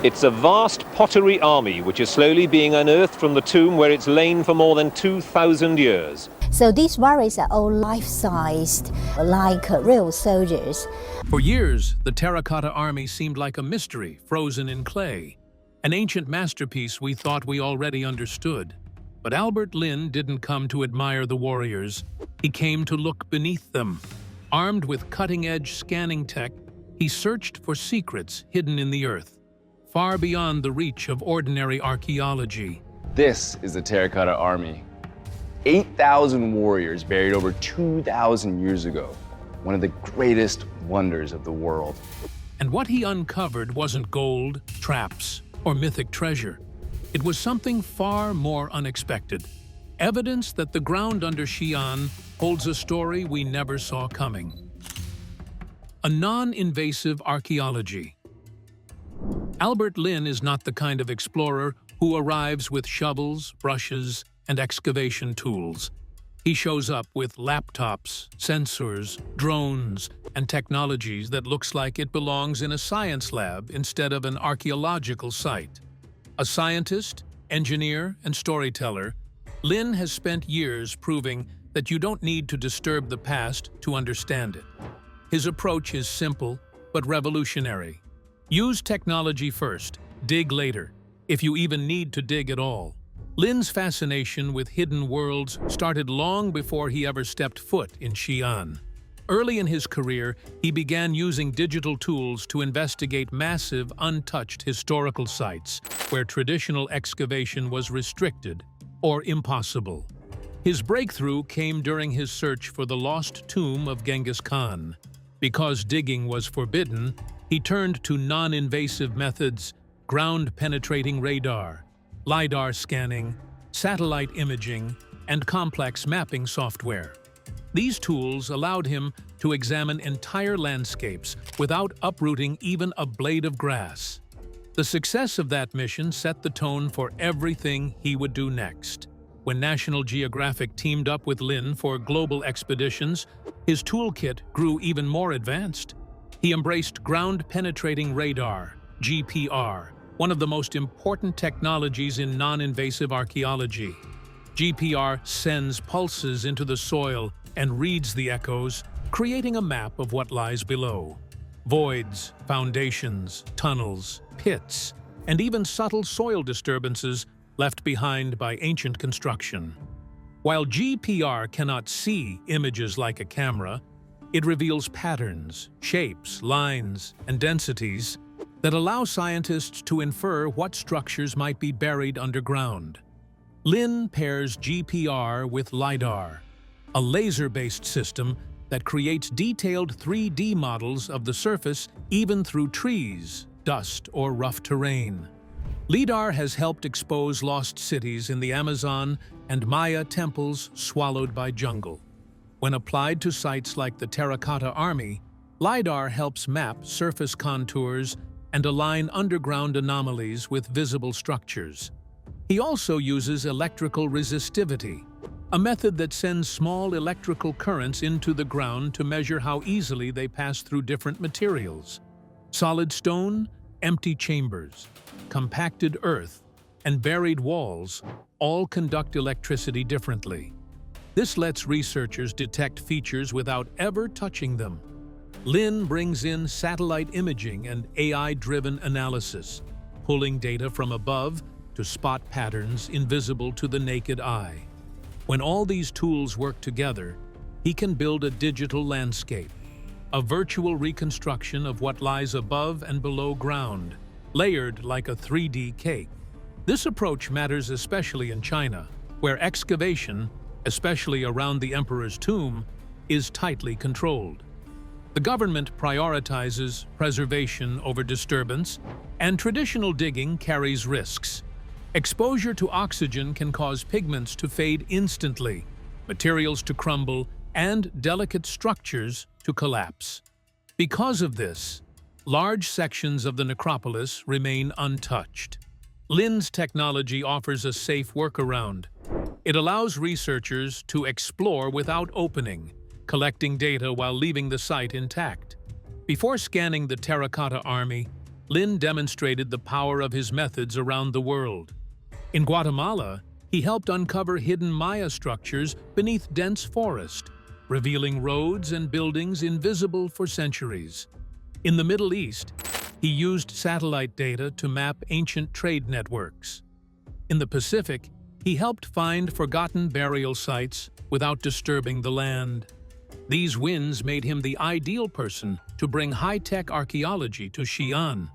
It's a vast pottery army which is slowly being unearthed from the tomb where it's lain for more than 2,000 years. So these warriors are all life-sized, like real soldiers. For years, the Terracotta Army seemed like a mystery frozen in clay, an ancient masterpiece we thought we already understood. But Albert Lin didn't come to admire the warriors. He came to look beneath them. Armed with cutting-edge scanning tech, he searched for secrets hidden in the earth, far beyond the reach of ordinary archaeology. This is the Terracotta Army. 8,000 warriors buried over 2,000 years ago. One of the greatest wonders of the world. And what he uncovered wasn't gold, traps, or mythic treasure. It was something far more unexpected. Evidence that the ground under Xi'an holds a story we never saw coming. A non-invasive archaeology. Albert Lin is not the kind of explorer who arrives with shovels, brushes, and excavation tools. He shows up with laptops, sensors, drones, and technologies that looks like it belongs in a science lab instead of an archaeological site. A scientist, engineer, and storyteller, Lin has spent years proving that you don't need to disturb the past to understand it. His approach is simple but revolutionary. Use technology first, dig later, if you even need to dig at all. Lin's fascination with hidden worlds started long before he ever stepped foot in Xi'an. Early in his career, he began using digital tools to investigate massive, untouched historical sites where traditional excavation was restricted or impossible. His breakthrough came during his search for the lost tomb of Genghis Khan. Because digging was forbidden, he turned to non-invasive methods: ground-penetrating radar, LiDAR scanning, satellite imaging, and complex mapping software. These tools allowed him to examine entire landscapes without uprooting even a blade of grass. The success of that mission set the tone for everything he would do next. When National Geographic teamed up with Lin for global expeditions, his toolkit grew even more advanced. He embraced ground-penetrating radar, GPR, one of the most important technologies in non-invasive archaeology. GPR sends pulses into the soil and reads the echoes, creating a map of what lies below. Voids, foundations, tunnels, pits, and even subtle soil disturbances left behind by ancient construction. While GPR cannot see images like a camera, it reveals patterns, shapes, lines, and densities that allow scientists to infer what structures might be buried underground. Lin pairs GPR with LiDAR, a laser-based system that creates detailed 3D models of the surface even through trees, dust, or rough terrain. LiDAR has helped expose lost cities in the Amazon and Maya temples swallowed by jungle. When applied to sites like the Terracotta Army, LiDAR helps map surface contours and align underground anomalies with visible structures. He also uses electrical resistivity, a method that sends small electrical currents into the ground to measure how easily they pass through different materials. Solid stone, empty chambers, compacted earth, and buried walls all conduct electricity differently. This lets researchers detect features without ever touching them. Lin brings in satellite imaging and AI-driven analysis, pulling data from above to spot patterns invisible to the naked eye. When all these tools work together, he can build a digital landscape, a virtual reconstruction of what lies above and below ground, layered like a 3D cake. This approach matters especially in China, where excavation, especially around the emperor's tomb, is tightly controlled. The government prioritizes preservation over disturbance, and traditional digging carries risks. Exposure to oxygen can cause pigments to fade instantly, materials to crumble, and delicate structures to collapse. Because of this, large sections of the necropolis remain untouched. Lin's technology offers a safe workaround. It allows researchers to explore without opening, collecting data while leaving the site intact. Before scanning the Terracotta Army, Lin demonstrated the power of his methods around the world. In Guatemala, he helped uncover hidden Maya structures beneath dense forest, revealing roads and buildings invisible for centuries. In the Middle East, he used satellite data to map ancient trade networks. In the Pacific, he helped find forgotten burial sites without disturbing the land. These wins made him the ideal person to bring high-tech archaeology to Xi'an.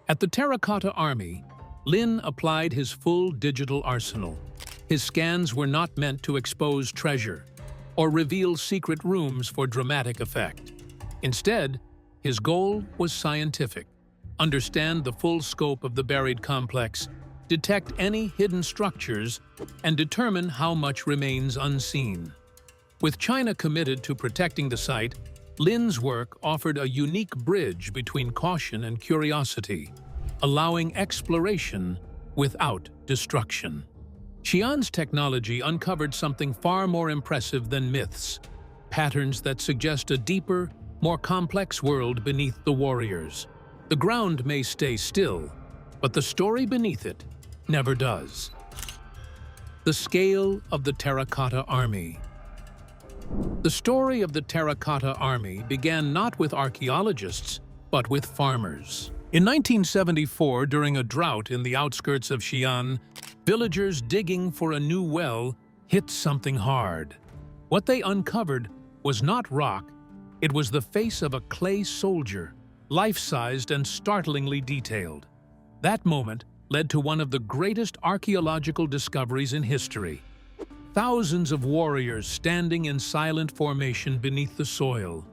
At the Terracotta Army, Lin applied his full digital arsenal. His scans were not meant to expose treasure or reveal secret rooms for dramatic effect. Instead, his goal was scientific: understand the full scope of the buried complex, detect any hidden structures, and determine how much remains unseen. With China committed to protecting the site, Lin's work offered a unique bridge between caution and curiosity, allowing exploration without destruction. Xi'an's technology uncovered something far more impressive than myths, patterns that suggest a deeper, more complex world beneath the warriors. The ground may stay still, but the story beneath it never does. The scale of the Terracotta Army. The story of the Terracotta Army began not with archaeologists, but with farmers. In 1974, during a drought in the outskirts of Xi'an, villagers digging for a new well hit something hard. What they uncovered was not rock, it was the face of a clay soldier, life-sized and startlingly detailed. That moment led to one of the greatest archaeological discoveries in history. Thousands of warriors standing in silent formation beneath the soil,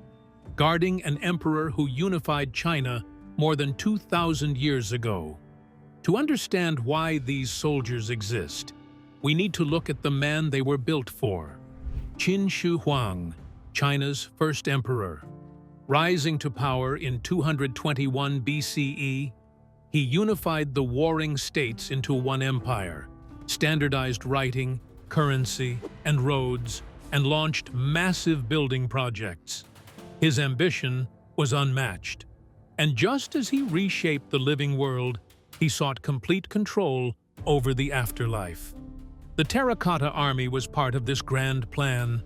guarding an emperor who unified China more than 2,000 years ago. To understand why these soldiers exist, we need to look at the man they were built for: Qin Shi Huang, China's first emperor. Rising to power in 221 BCE, he unified the warring states into one empire, standardized writing, currency, and roads, and launched massive building projects. His ambition was unmatched. And just as he reshaped the living world, he sought complete control over the afterlife. The Terracotta Army was part of this grand plan,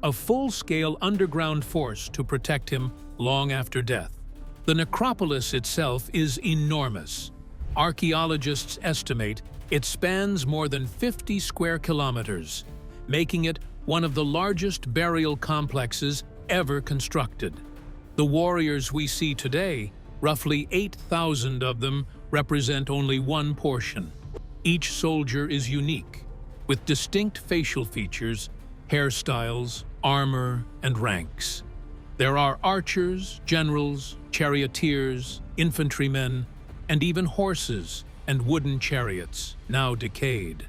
a full-scale underground force to protect him long after death. The necropolis itself is enormous. Archaeologists estimate it spans more than 50 square kilometers, making it one of the largest burial complexes ever constructed. The warriors we see today, roughly 8,000 of them, represent only one portion. Each soldier is unique, with distinct facial features, hairstyles, armor, and ranks. There are archers, generals, charioteers, infantrymen, and even horses and wooden chariots, now decayed.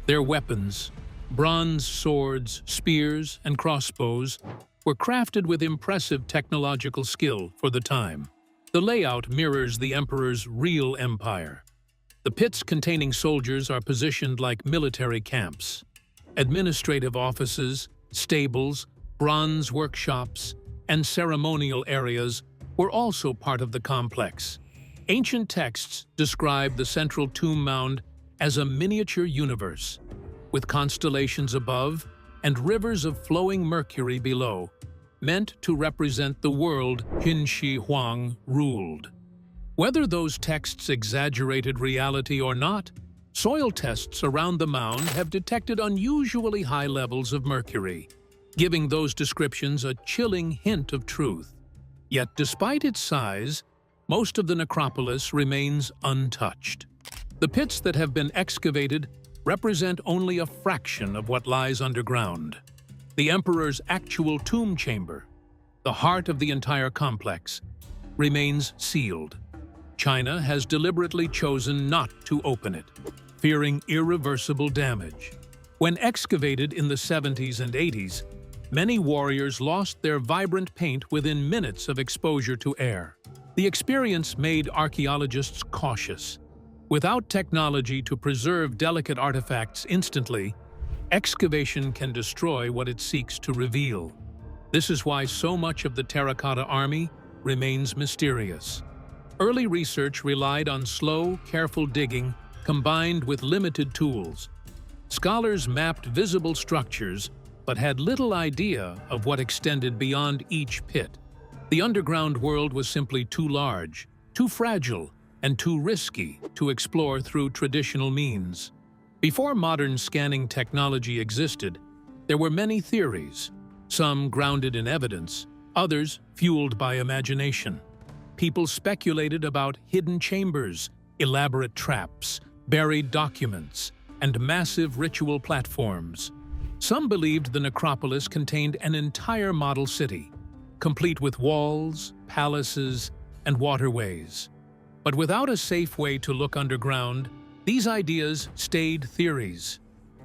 Their weapons, bronze swords, spears, and crossbows, were crafted with impressive technological skill for the time. The layout mirrors the emperor's real empire. The pits containing soldiers are positioned like military camps. Administrative offices, stables, bronze workshops, and ceremonial areas were also part of the complex. Ancient texts describe the central tomb mound as a miniature universe, with constellations above and rivers of flowing mercury below, meant to represent the world Qin Shi Huang ruled. Whether those texts exaggerated reality or not, soil tests around the mound have detected unusually high levels of mercury, giving those descriptions a chilling hint of truth. Yet despite its size, most of the necropolis remains untouched. The pits that have been excavated represent only a fraction of what lies underground. The emperor's actual tomb chamber, the heart of the entire complex, remains sealed. China has deliberately chosen not to open it, fearing irreversible damage. When excavated in the 70s and 80s, many warriors lost their vibrant paint within minutes of exposure to air. The experience made archaeologists cautious. Without technology to preserve delicate artifacts instantly, excavation can destroy what it seeks to reveal. This is why so much of the Terracotta Army remains mysterious. Early research relied on slow, careful digging combined with limited tools. Scholars mapped visible structures but had little idea of what extended beyond each pit. The underground world was simply too large, too fragile, and too risky to explore through traditional means. Before modern scanning technology existed, there were many theories, some grounded in evidence, others fueled by imagination. People speculated about hidden chambers, elaborate traps, buried documents, and massive ritual platforms. Some believed the necropolis contained an entire model city, complete with walls, palaces, and waterways. But without a safe way to look underground, these ideas stayed theories.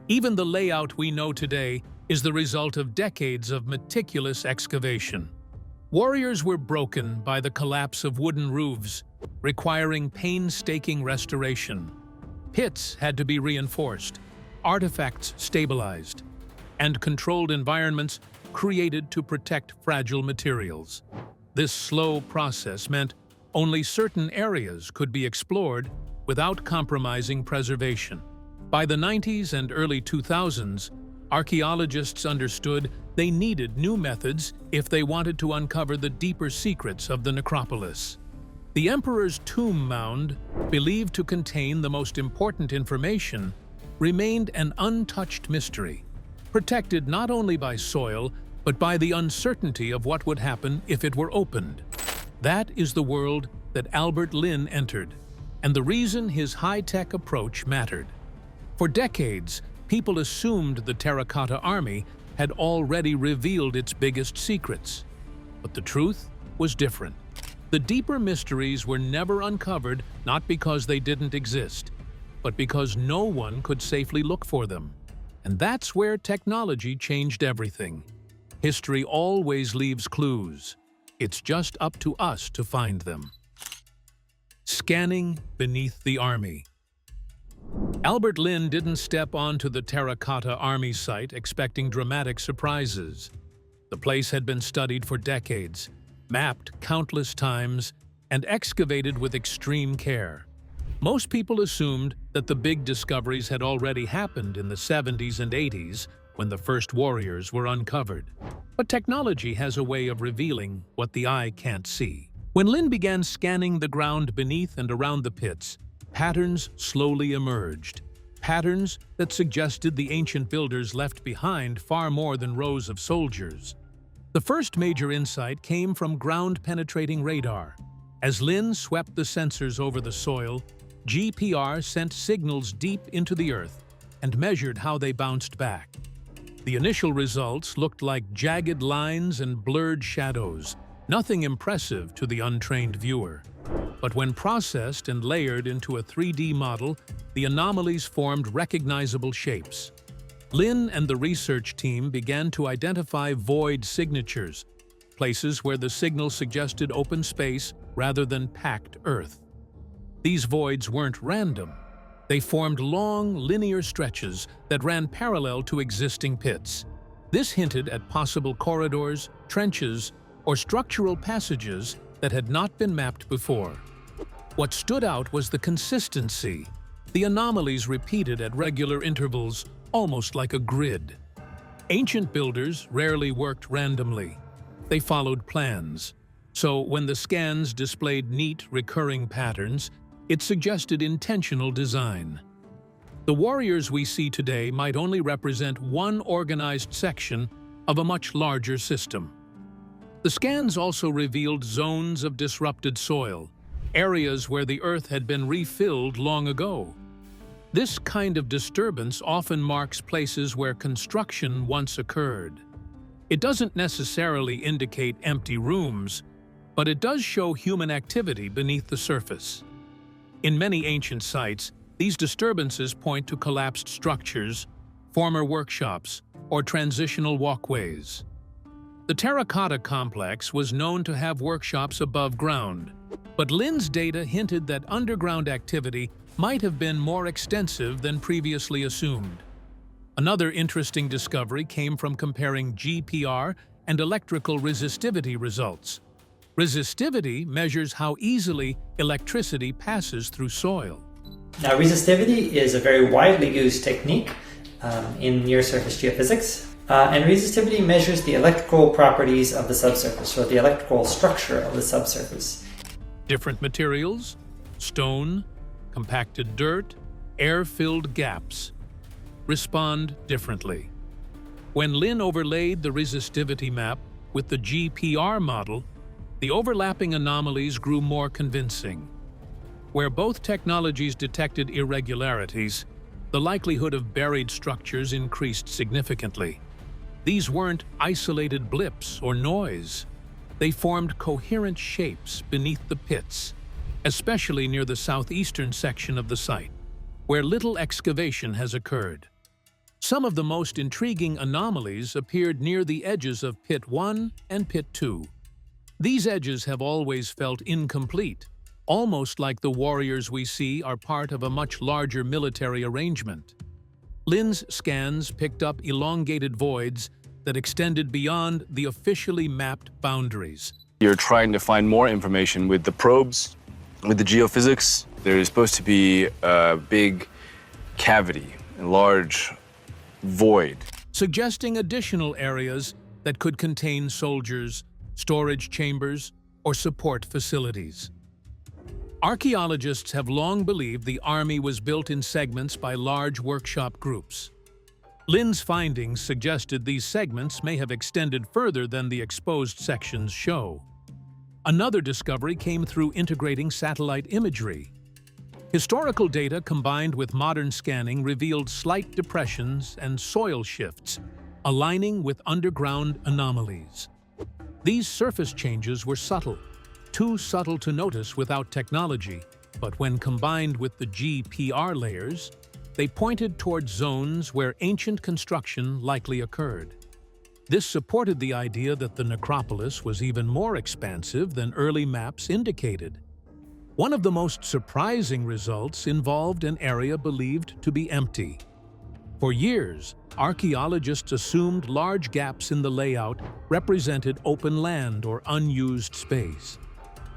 Even the layout we know today is the result of decades of meticulous excavation. Warriors were broken by the collapse of wooden roofs, requiring painstaking restoration. Pits had to be reinforced, artifacts stabilized, and controlled environments created to protect fragile materials. This slow process meant only certain areas could be explored without compromising preservation. By the 90s and early 2000s, archaeologists understood they needed new methods if they wanted to uncover the deeper secrets of the necropolis. The emperor's tomb mound, believed to contain the most important information, remained an untouched mystery, protected not only by soil, but by the uncertainty of what would happen if it were opened. That is the world that Albert Lin entered, and the reason his high-tech approach mattered. For decades, people assumed the Terracotta Army had already revealed its biggest secrets. But the truth was different. The deeper mysteries were never uncovered, not because they didn't exist, but because no one could safely look for them. And that's where technology changed everything. History always leaves clues. It's just up to us to find them. Scanning beneath the army. Albert Lin didn't step onto the Terracotta Army site expecting dramatic surprises. The place had been studied for decades, mapped countless times, and excavated with extreme care. Most people assumed that the big discoveries had already happened in the 70s and 80s when the first warriors were uncovered. But technology has a way of revealing what the eye can't see. When Lin began scanning the ground beneath and around the pits, patterns slowly emerged. Patterns that suggested the ancient builders left behind far more than rows of soldiers. The first major insight came from ground-penetrating radar. As Lin swept the sensors over the soil, GPR sent signals deep into the earth and measured how they bounced back. The initial results looked like jagged lines and blurred shadows, nothing impressive to the untrained viewer. But when processed and layered into a 3D model, the anomalies formed recognizable shapes. Lin and the research team began to identify void signatures, places where the signal suggested open space rather than packed earth. These voids weren't random. They formed long, linear stretches that ran parallel to existing pits. This hinted at possible corridors, trenches, or structural passages that had not been mapped before. What stood out was the consistency. The anomalies repeated at regular intervals, almost like a grid. Ancient builders rarely worked randomly. They followed plans. So when the scans displayed neat, recurring patterns, it suggested intentional design. The warriors we see today might only represent one organized section of a much larger system. The scans also revealed zones of disrupted soil, areas where the earth had been refilled long ago. This kind of disturbance often marks places where construction once occurred. It doesn't necessarily indicate empty rooms, but it does show human activity beneath the surface. In many ancient sites, these disturbances point to collapsed structures, former workshops, or transitional walkways. The Terracotta complex was known to have workshops above ground, but Lin's data hinted that underground activity might have been more extensive than previously assumed. Another interesting discovery came from comparing GPR and electrical resistivity results. Resistivity measures how easily electricity passes through soil. Now, resistivity is a very widely used technique in near-surface geophysics. And resistivity measures the electrical properties of the subsurface, or the electrical structure of the subsurface. Different materials, stone, compacted dirt, air-filled gaps, respond differently. When Lin overlaid the resistivity map with the GPR model, the overlapping anomalies grew more convincing. Where both technologies detected irregularities, the likelihood of buried structures increased significantly. These weren't isolated blips or noise. They formed coherent shapes beneath the pits, especially near the southeastern section of the site, where little excavation has occurred. Some of the most intriguing anomalies appeared near the edges of Pit 1 and Pit 2. These edges have always felt incomplete, almost like the warriors we see are part of a much larger military arrangement. Lin's scans picked up elongated voids that extended beyond the officially mapped boundaries. You're trying to find more information with the probes, with the geophysics. There is supposed to be a big cavity, a large void, suggesting additional areas that could contain soldiers, storage chambers, or support facilities. Archaeologists have long believed the army was built in segments by large workshop groups. Lin's findings suggested these segments may have extended further than the exposed sections show. Another discovery came through integrating satellite imagery. Historical data combined with modern scanning revealed slight depressions and soil shifts, aligning with underground anomalies. These surface changes were subtle, too subtle to notice without technology, but when combined with the GPR layers, they pointed toward zones where ancient construction likely occurred. This supported the idea that the necropolis was even more expansive than early maps indicated. One of the most surprising results involved an area believed to be empty. For years, archaeologists assumed large gaps in the layout represented open land or unused space.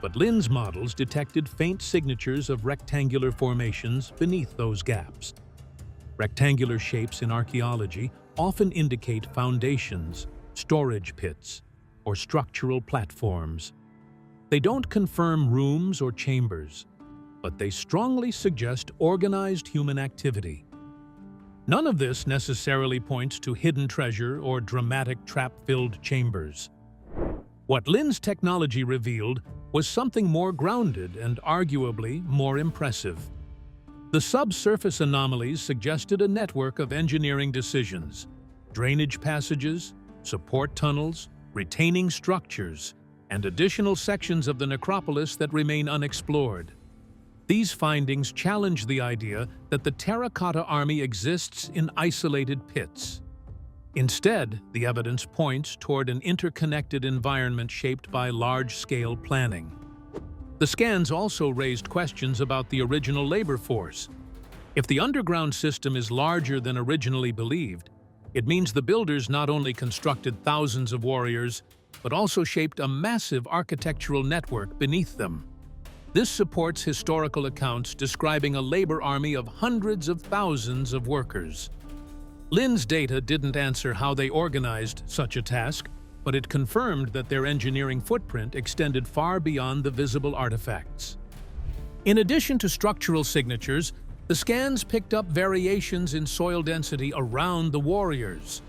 But Lin's models detected faint signatures of rectangular formations beneath those gaps. Rectangular shapes in archaeology often indicate foundations, storage pits, or structural platforms. They don't confirm rooms or chambers, but they strongly suggest organized human activity. None of this necessarily points to hidden treasure or dramatic trap-filled chambers. What Lin's technology revealed was something more grounded and arguably more impressive. The subsurface anomalies suggested a network of engineering decisions, drainage passages, support tunnels, retaining structures, and additional sections of the necropolis that remain unexplored. These findings challenge the idea that the Terracotta Army exists in isolated pits. Instead, the evidence points toward an interconnected environment shaped by large-scale planning. The scans also raised questions about the original labor force. If the underground system is larger than originally believed, it means the builders not only constructed thousands of warriors, but also shaped a massive architectural network beneath them. This supports historical accounts describing a labor army of hundreds of thousands of workers. Lin's data didn't answer how they organized such a task, but it confirmed that their engineering footprint extended far beyond the visible artifacts. In addition to structural signatures, the scans picked up variations in soil density around the warriors.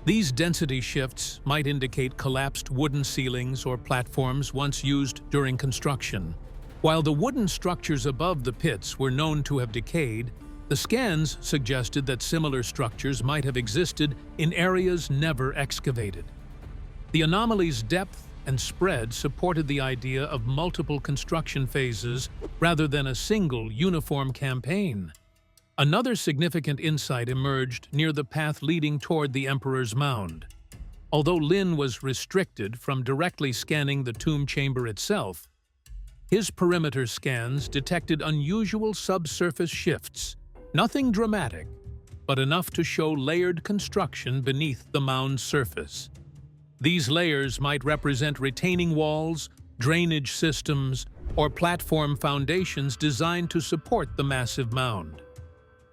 These density shifts might indicate collapsed wooden ceilings or platforms once used during construction. While the wooden structures above the pits were known to have decayed, the scans suggested that similar structures might have existed in areas never excavated. The anomaly's depth and spread supported the idea of multiple construction phases rather than a single uniform campaign. Another significant insight emerged near the path leading toward the Emperor's Mound. Although Lin was restricted from directly scanning the tomb chamber itself, his perimeter scans detected unusual subsurface shifts, nothing dramatic, but enough to show layered construction beneath the mound's surface. These layers might represent retaining walls drainage systems, or platform foundations designed to support the massive mound.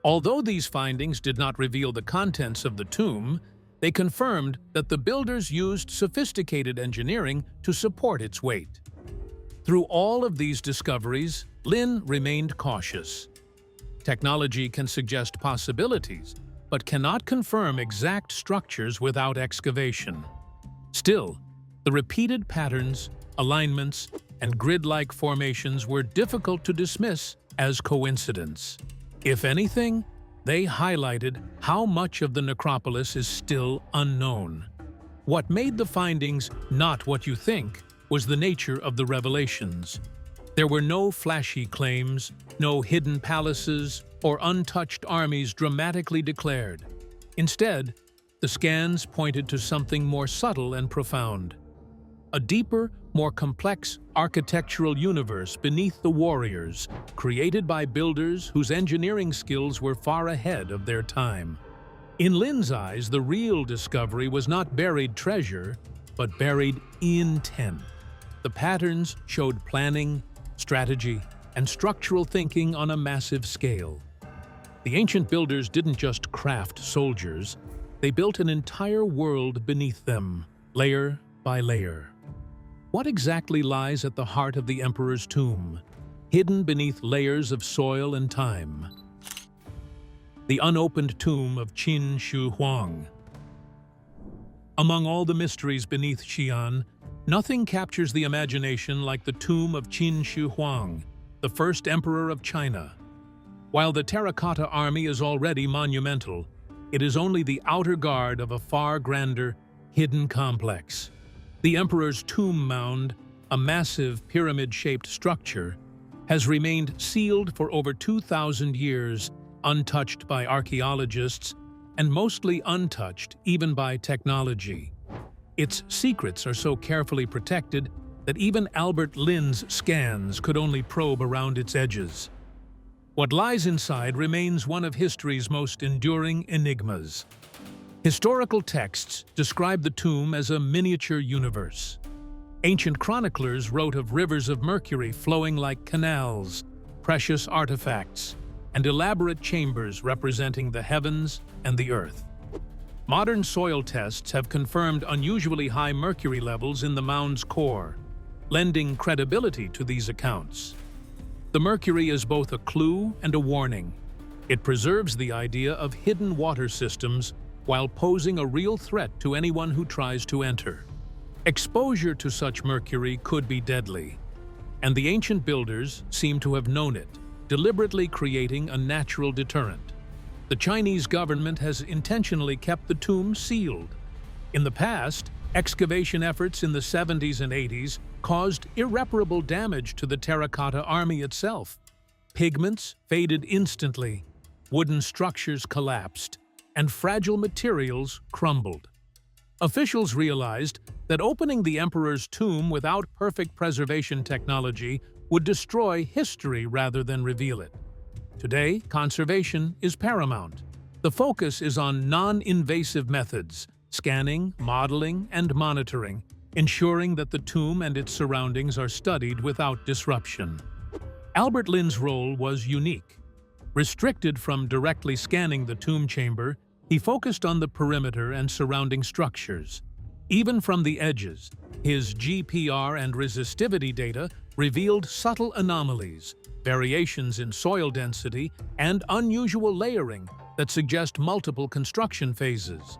Although these findings did not reveal the contents of the tomb, they confirmed that the builders used sophisticated engineering to support its weight. Through all of these discoveries, Lin remained cautious. Technology can suggest possibilities, but cannot confirm exact structures without excavation. Still, the repeated patterns, alignments, and grid-like formations were difficult to dismiss as coincidence. If anything, they highlighted how much of the necropolis is still unknown. What made the findings not what you think was the nature of the revelations. There were no flashy claims, no hidden palaces, or untouched armies dramatically declared. Instead, the scans pointed to something more subtle and profound. A deeper, more complex architectural universe beneath the warriors, created by builders whose engineering skills were far ahead of their time. In Lin's eyes, the real discovery was not buried treasure, but buried intent. The patterns showed planning, strategy, and structural thinking on a massive scale. The ancient builders didn't just craft soldiers, they built an entire world beneath them, layer by layer. What exactly lies at the heart of the emperor's tomb, hidden beneath layers of soil and time? The unopened tomb of Qin Shi Huang. Among all the mysteries beneath Xi'an, nothing captures the imagination like the tomb of Qin Shi Huang, the first emperor of China. While the Terracotta Army is already monumental, it is only the outer guard of a far grander, hidden complex. The emperor's tomb mound, a massive pyramid-shaped structure, has remained sealed for over 2,000 years, untouched by archaeologists, and mostly untouched even by technology. Its secrets are so carefully protected that even Albert Lin's scans could only probe around its edges. What lies inside remains one of history's most enduring enigmas. Historical texts describe the tomb as a miniature universe. Ancient chroniclers wrote of rivers of mercury flowing like canals, precious artifacts, and elaborate chambers representing the heavens and the earth. Modern soil tests have confirmed unusually high mercury levels in the mound's core, lending credibility to these accounts. The mercury is both a clue and a warning. It preserves the idea of hidden water systems while posing a real threat to anyone who tries to enter. Exposure to such mercury could be deadly, and the ancient builders seem to have known it, deliberately creating a natural deterrent. The Chinese government has intentionally kept the tomb sealed. In the past, excavation efforts in the 70s and 80s caused irreparable damage to the Terracotta Army itself. Pigments faded instantly, wooden structures collapsed, and fragile materials crumbled. Officials realized that opening the emperor's tomb without perfect preservation technology would destroy history rather than reveal it. Today, conservation is paramount. The focus is on non-invasive methods, scanning, modeling, and monitoring, ensuring that the tomb and its surroundings are studied without disruption. Albert Lin's role was unique. Restricted from directly scanning the tomb chamber, he focused on the perimeter and surrounding structures. Even from the edges, his GPR and resistivity data revealed subtle anomalies, variations in soil density, and unusual layering that suggest multiple construction phases.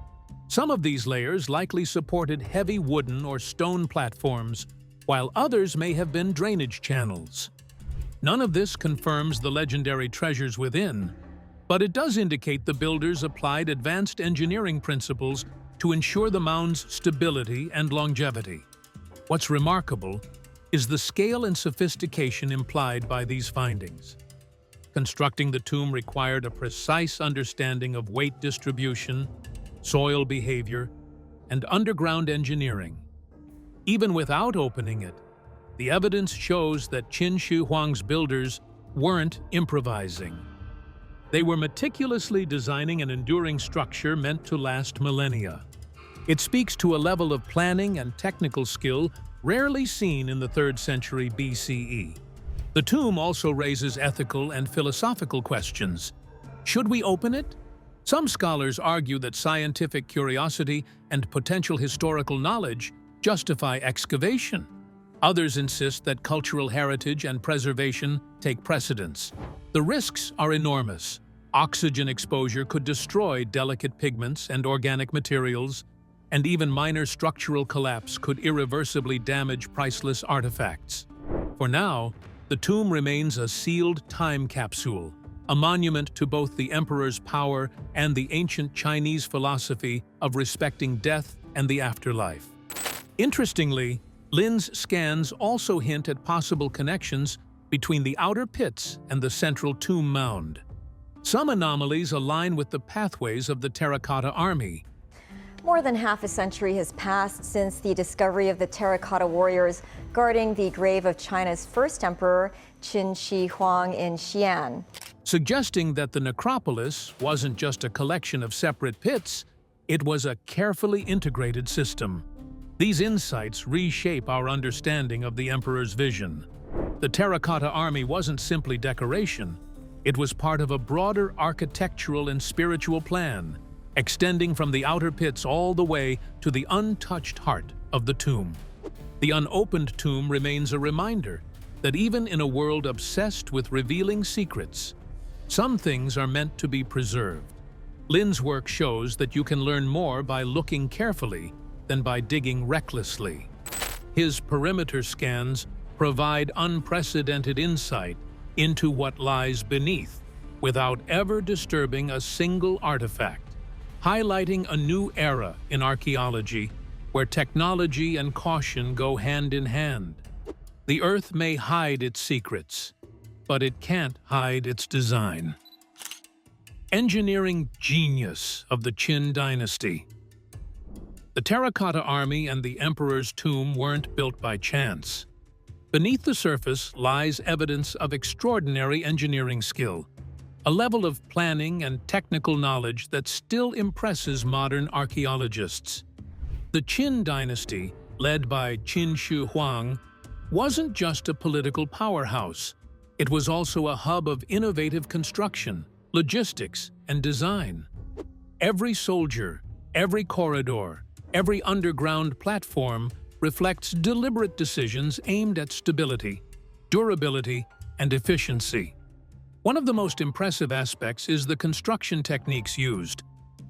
Some of these layers likely supported heavy wooden or stone platforms, while others may have been drainage channels. None of this confirms the legendary treasures within, but it does indicate the builders applied advanced engineering principles to ensure the mound's stability and longevity. What's remarkable is the scale and sophistication implied by these findings. Constructing the tomb required a precise understanding of weight distribution, soil behavior, and underground engineering. Even without opening it, the evidence shows that Qin Shi Huang's builders weren't improvising. They were meticulously designing an enduring structure meant to last millennia. It speaks to a level of planning and technical skill rarely seen in the 3rd century BCE. The tomb also raises ethical and philosophical questions. Should we open it? Some scholars argue that scientific curiosity and potential historical knowledge justify excavation. Others insist that cultural heritage and preservation take precedence. The risks are enormous. Oxygen exposure could destroy delicate pigments and organic materials, and even minor structural collapse could irreversibly damage priceless artifacts. For now, the tomb remains a sealed time capsule, a monument to both the emperor's power and the ancient Chinese philosophy of respecting death and the afterlife. Interestingly, Lin's scans also hint at possible connections between the outer pits and the central tomb mound. Some anomalies align with the pathways of the Terracotta Army. More than half a century has passed since the discovery of the terracotta warriors guarding the grave of China's first emperor, Qin Shi Huang, in Xi'an. Suggesting that the necropolis wasn't just a collection of separate pits, it was a carefully integrated system. These insights reshape our understanding of the emperor's vision. The Terracotta Army wasn't simply decoration. It was part of a broader architectural and spiritual plan, extending from the outer pits all the way to the untouched heart of the tomb. The unopened tomb remains a reminder that even in a world obsessed with revealing secrets, some things are meant to be preserved. Lin's work shows that you can learn more by looking carefully than by digging recklessly. His perimeter scans provide unprecedented insight into what lies beneath, without ever disturbing a single artifact, highlighting a new era in archaeology where technology and caution go hand in hand. The Earth may hide its secrets, but it can't hide its design. Engineering genius of the Qin dynasty. The Terracotta Army and the Emperor's tomb weren't built by chance. Beneath the surface lies evidence of extraordinary engineering skill, a level of planning and technical knowledge that still impresses modern archaeologists. The Qin dynasty, led by Qin Shi Huang, wasn't just a political powerhouse. It was also a hub of innovative construction, logistics, and design. Every soldier, every corridor, every underground platform reflects deliberate decisions aimed at stability, durability, and efficiency. One of the most impressive aspects is the construction techniques used.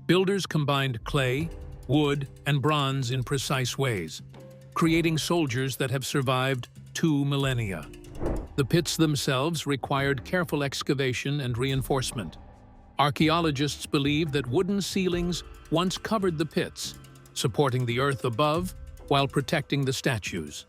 Builders combined clay, wood, and bronze in precise ways, creating soldiers that have survived 2 millennia. The pits themselves required careful excavation and reinforcement. Archaeologists believe that wooden ceilings once covered the pits, supporting the earth above while protecting the statues.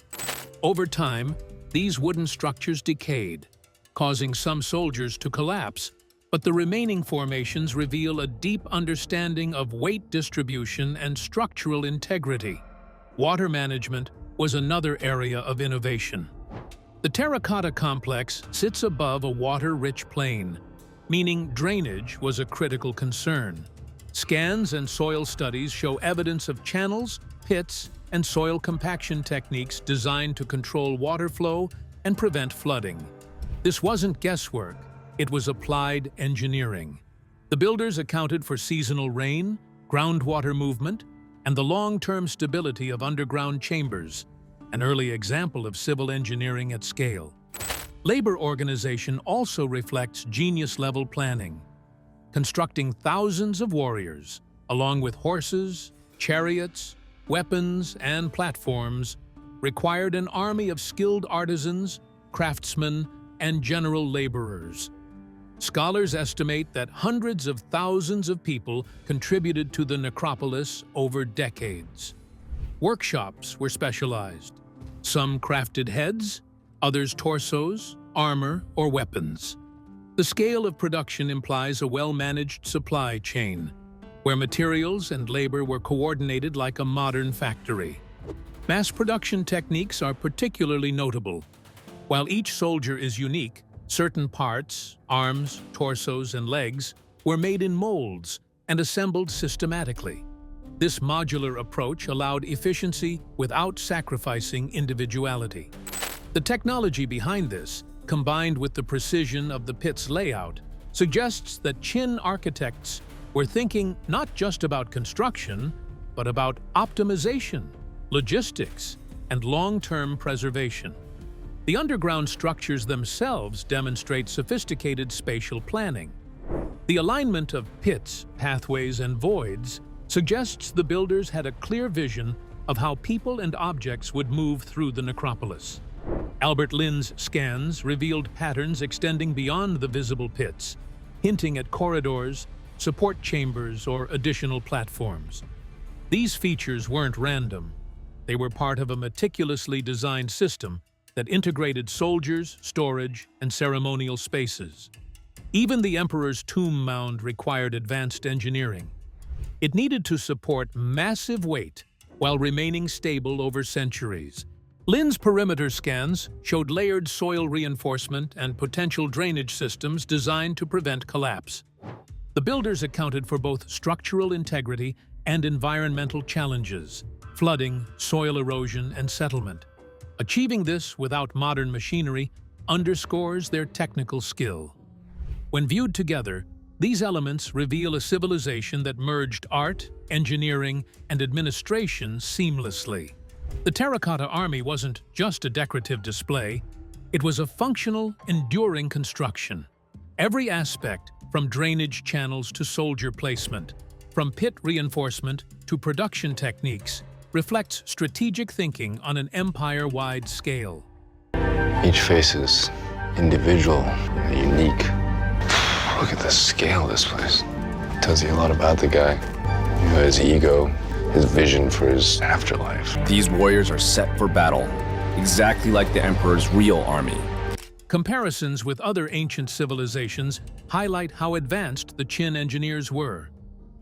Over time, these wooden structures decayed, causing some soldiers to collapse, but the remaining formations reveal a deep understanding of weight distribution and structural integrity. Water management was another area of innovation. The terracotta complex sits above a water-rich plain, meaning drainage was a critical concern. Scans and soil studies show evidence of channels, pits, and soil compaction techniques designed to control water flow and prevent flooding. This wasn't guesswork, it was applied engineering. The builders accounted for seasonal rain, groundwater movement, and the long-term stability of underground chambers, an early example of civil engineering at scale. Labor organization also reflects genius-level planning. Constructing thousands of warriors, along with horses, chariots, weapons, and platforms, required an army of skilled artisans, craftsmen, and general laborers. Scholars estimate that hundreds of thousands of people contributed to the necropolis over decades. Workshops were specialized. Some crafted heads, others torsos, armor, or weapons. The scale of production implies a well-managed supply chain, where materials and labor were coordinated like a modern factory. Mass production techniques are particularly notable. While each soldier is unique, certain parts, arms, torsos, and legs, were made in molds and assembled systematically. This modular approach allowed efficiency without sacrificing individuality. The technology behind this, combined with the precision of the pit's layout, suggests that Qin architects were thinking not just about construction, but about optimization, logistics, and long-term preservation. The underground structures themselves demonstrate sophisticated spatial planning. The alignment of pits, pathways, and voids suggests the builders had a clear vision of how people and objects would move through the necropolis. Albert Lin's scans revealed patterns extending beyond the visible pits, hinting at corridors, support chambers, or additional platforms. These features weren't random. They were part of a meticulously designed system that integrated soldiers, storage, and ceremonial spaces. Even the emperor's tomb mound required advanced engineering. It needed to support massive weight while remaining stable over centuries. Lin's perimeter scans showed layered soil reinforcement and potential drainage systems designed to prevent collapse. The builders accounted for both structural integrity and environmental challenges, flooding, soil erosion, and settlement. Achieving this without modern machinery underscores their technical skill. When viewed together, these elements reveal a civilization that merged art, engineering, and administration seamlessly. The Terracotta Army wasn't just a decorative display, it was a functional, enduring construction. Every aspect, from drainage channels to soldier placement, from pit reinforcement to production techniques, reflects strategic thinking on an empire-wide scale. Each face is individual and unique. Look at the scale of this place. It tells you a lot about the guy. You know, his ego, his vision for his afterlife. These warriors are set for battle, exactly like the Emperor's real army. Comparisons with other ancient civilizations highlight how advanced the Qin engineers were.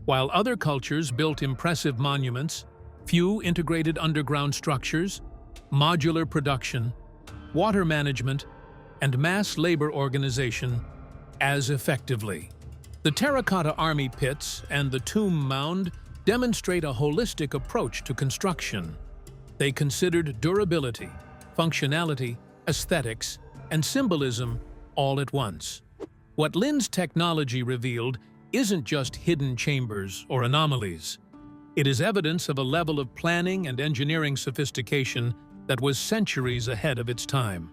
While other cultures built impressive monuments, few integrated underground structures, modular production, water management, and mass labor organization as effectively. The Terracotta Army pits and the tomb mound demonstrate a holistic approach to construction. They considered durability, functionality, aesthetics, and symbolism all at once. What Lin's technology revealed isn't just hidden chambers or anomalies. It is evidence of a level of planning and engineering sophistication that was centuries ahead of its time.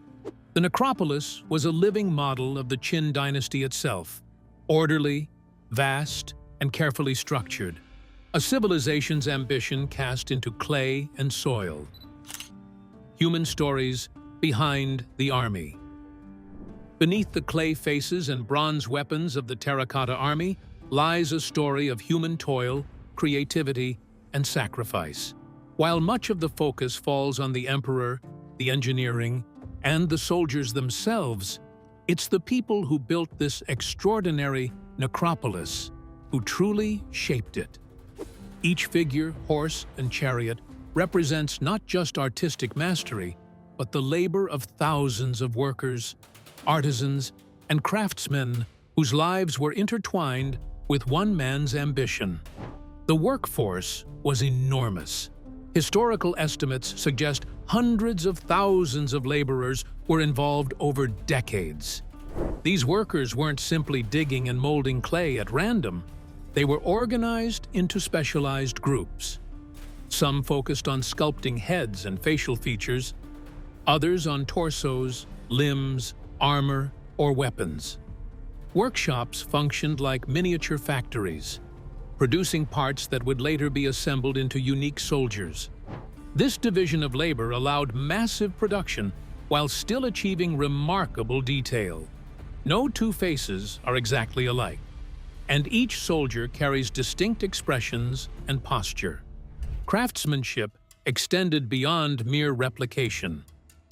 The necropolis was a living model of the Qin dynasty itself, orderly, vast, and carefully structured, a civilization's ambition cast into clay and soil. Human stories behind the army. Beneath the clay faces and bronze weapons of the Terracotta Army lies a story of human toil, creativity, and sacrifice. While much of the focus falls on the emperor, the engineering, and the soldiers themselves, it's the people who built this extraordinary necropolis who truly shaped it. Each figure, horse, and chariot represents not just artistic mastery, but the labor of thousands of workers, artisans, and craftsmen whose lives were intertwined with one man's ambition. The workforce was enormous. Historical estimates suggest hundreds of thousands of laborers were involved over decades. These workers weren't simply digging and molding clay at random. They were organized into specialized groups. Some focused on sculpting heads and facial features, others on torsos, limbs, armor, or weapons. Workshops functioned like miniature factories, producing parts that would later be assembled into unique soldiers. This division of labor allowed massive production while still achieving remarkable detail. No two faces are exactly alike, and each soldier carries distinct expressions and posture. Craftsmanship extended beyond mere replication.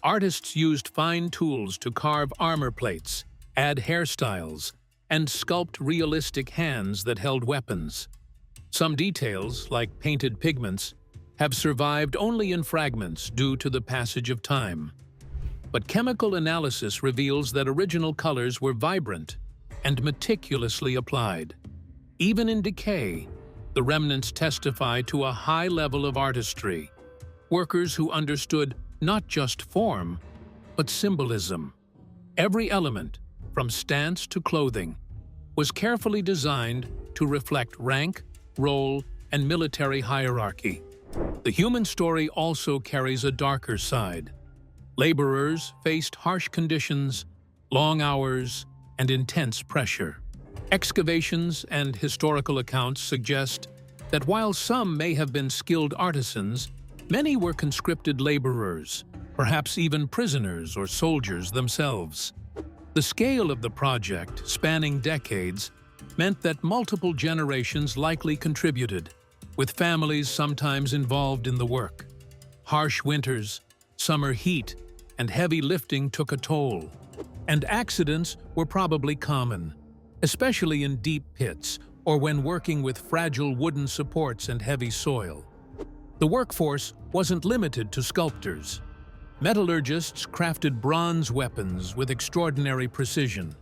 Artists used fine tools to carve armor plates, add hairstyles, and sculpt realistic hands that held weapons. Some details, like painted pigments, have survived only in fragments due to the passage of time. But chemical analysis reveals that original colors were vibrant and meticulously applied. Even in decay, the remnants testify to a high level of artistry. Workers who understood not just form, but symbolism. Every element, from stance to clothing, was carefully designed to reflect rank, role, and military hierarchy. The human story also carries a darker side. Laborers faced harsh conditions, long hours, and intense pressure. Excavations and historical accounts suggest that while some may have been skilled artisans, many were conscripted laborers, perhaps even prisoners or soldiers themselves. The scale of the project, spanning decades, meant that multiple generations likely contributed, with families sometimes involved in the work. Harsh winters, summer heat, and heavy lifting took a toll, and accidents were probably common, especially in deep pits or when working with fragile wooden supports and heavy soil. The workforce wasn't limited to sculptors. Metallurgists crafted bronze weapons with extraordinary precision,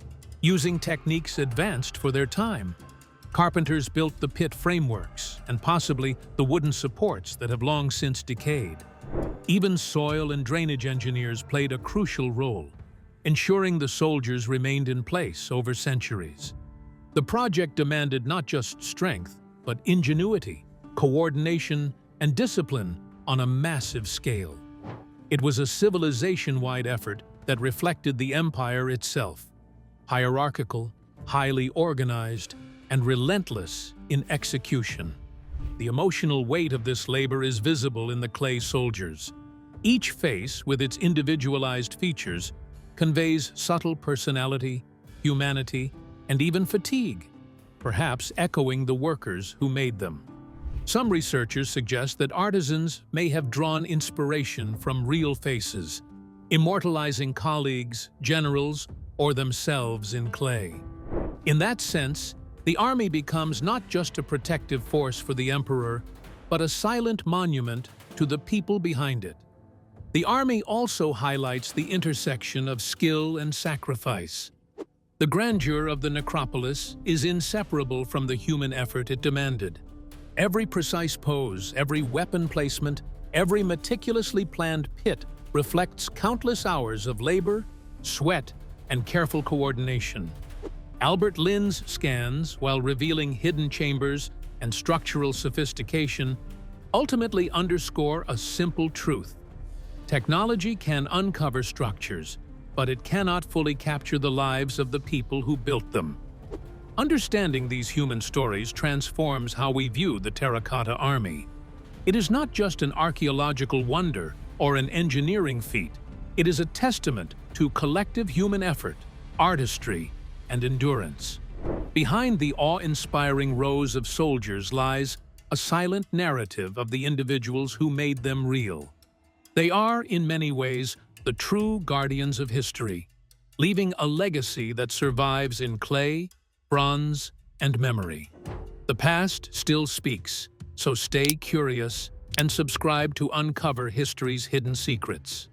using techniques advanced for their time. Carpenters built the pit frameworks and possibly the wooden supports that have long since decayed. Even soil and drainage engineers played a crucial role, ensuring the soldiers remained in place over centuries. The project demanded not just strength, but ingenuity, coordination, and discipline on a massive scale. It was a civilization-wide effort that reflected the empire itself, hierarchical, highly organized, and relentless in execution. The emotional weight of this labor is visible in the clay soldiers. Each face, with its individualized features, conveys subtle personality, humanity, and even fatigue, perhaps echoing the workers who made them. Some researchers suggest that artisans may have drawn inspiration from real faces, immortalizing colleagues, generals, or themselves in clay. In that sense, the army becomes not just a protective force for the emperor, but a silent monument to the people behind it. The army also highlights the intersection of skill and sacrifice. The grandeur of the necropolis is inseparable from the human effort it demanded. Every precise pose, every weapon placement, every meticulously planned pit reflects countless hours of labor, sweat, and careful coordination. Albert Lin's scans, while revealing hidden chambers and structural sophistication, ultimately underscore a simple truth. Technology can uncover structures, but it cannot fully capture the lives of the people who built them. Understanding these human stories transforms how we view the Terracotta Army. It is not just an archaeological wonder or an engineering feat. It is a testament to collective human effort, artistry, and endurance. Behind the awe-inspiring rows of soldiers lies a silent narrative of the individuals who made them real. They are, in many ways, the true guardians of history, leaving a legacy that survives in clay, bronze, and memory. The past still speaks, so stay curious and subscribe to uncover history's hidden secrets.